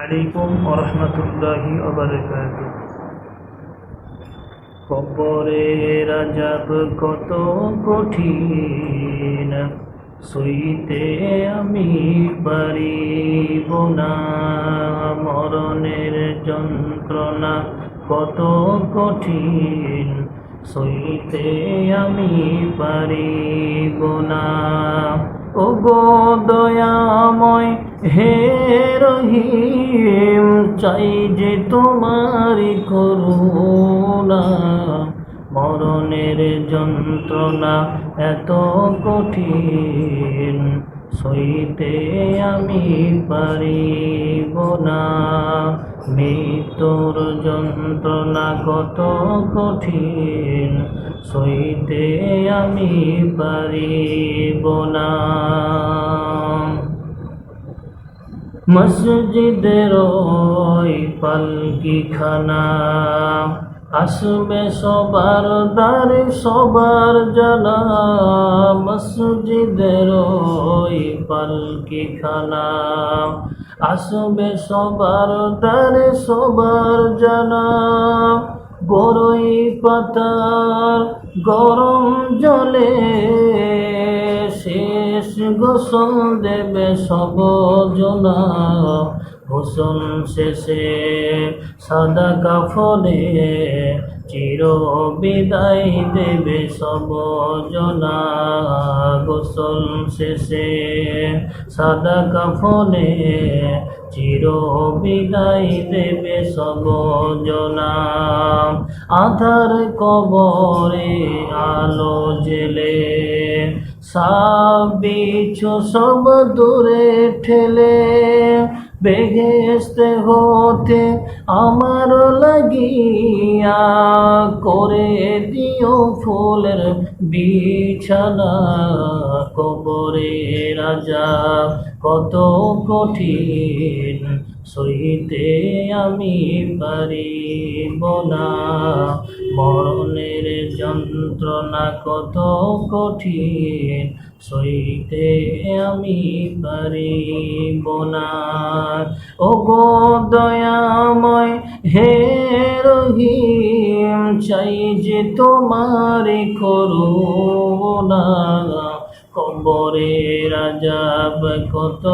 আলাইকুম ওয়া রাহমাতুল্লাহি ওয়া বারাকাতুহু। কবরের আযাব কত কঠিন, সইতে আমি পারিব না। মরণের যন্ত্রণা কত কঠিন, সইতে আমি পারিব না। ওগো দয়াময় হে রহিম, চাই যে তোমারি করুণা। মরণের যন্ত্রণা এত কঠিন, সইতে আমি পারিব না। মৃত্যুর যন্ত্রণা কত কঠিন, সইতে আমি পারিব না। মসজিদের ওই পালকিখানা, আসবে সবার দ্বারে সবার জানা। মসজিদের ওই পালকিখানা, আসবে সবার দ্বারে সবার জানা। বড়ই পাতার গরম জলে শেষ গোসল দেবে সব জনা। গোসল শেষে সাদা কাফনে চির বিদায় দেবে সব জনা। গোসল শেষে সাদা কাফনে চির বিদায় দেবে সব জনা। আধার কবরে আলো জেলে, সাপ বিচ্ছু সব দূরে ঠেলে। বেহেশতে হতে আমার লাগিয়া, করে দিও ফুলের বিছানা। কবরের আযাব কত কঠিন, সইতে আমি পারিব না। মরণের যন্ত্রণা কত কঠিন, সইতে আমি পারিব না। ওগো দয়াময় হে রহিম, চাই যে তোমারি করুণা। কবরের আযাব কত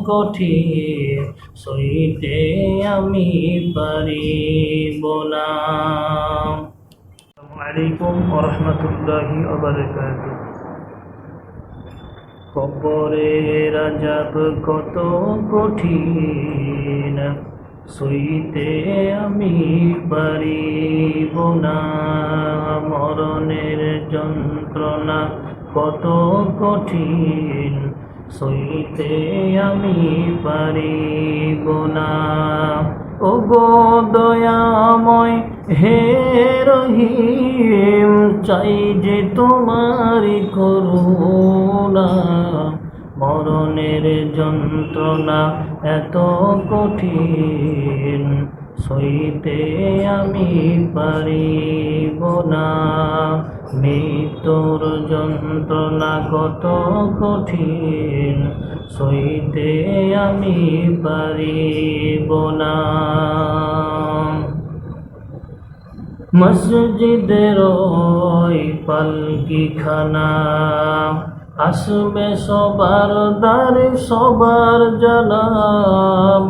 কঠিন, সইতে আমি পারিব না। আসসালামু আলাইকুম ওয়া রাহমাতুল্লাহি ওয়া বারাকাতুহু। কবরের আযাব কত কঠিন, সইতে আমি পারিব না। মরণের যন্ত্রণা কত কঠিন, সইতে আমি পারিব না। ওগো দয়াময় হে রহিম, চাই যে তোমারি করুণা। মরণের যন্ত্রণা এত কঠিন, সইতে আমি পারিব না। মৃত্যুর যন্ত্রণা কত কঠিন, সইতে আমি পারিব না। মসজিদের ওই পালকিখানা, আসবে সবার দ্বারে সবার জানা।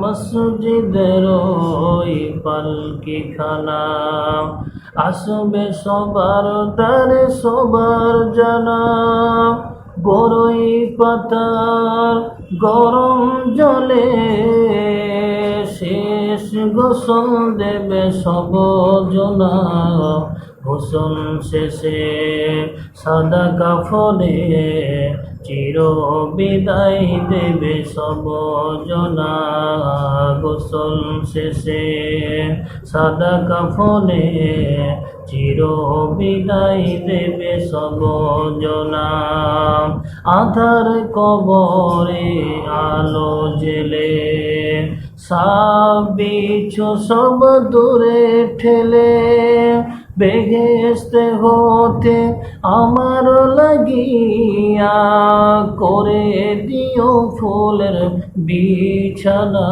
মসজিদের ওই পালকিখানা, আসবে সবার দ্বারে সবার জানা। বড়ই পাতার গরম জলে শেষ গোসল দেবে সব জনা। গোসল শেষে সাদা কাফনে চির বিদায় দেবে সব জনা। গোসল শেষে সাদা কাফনে চির বিদায় দেবে সব জনা। আধার কবরে আলো জেলে, সাপ বিচ্ছু সব দূরে ঠেলে। বেহেশতে হতে আমার লাগিয়া, করে দিও ফুলের বিছানা।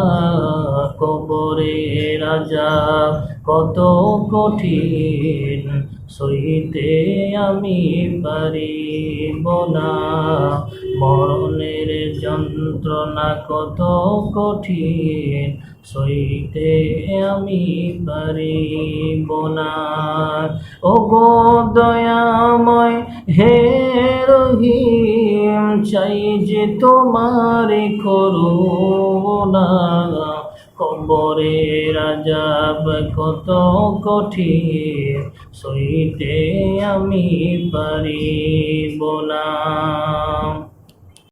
কবরের আযাব কত কঠিন, সইতে আমি পারিব না। মরণের যন্ত্রণা কত কঠিন, সইতে আমি পারিব না। ওগো দয়াময় হে রহিম, চাই যে তোমার করুণা। কবরের আযাব কত কঠিন, সইতে আমি পারিব না।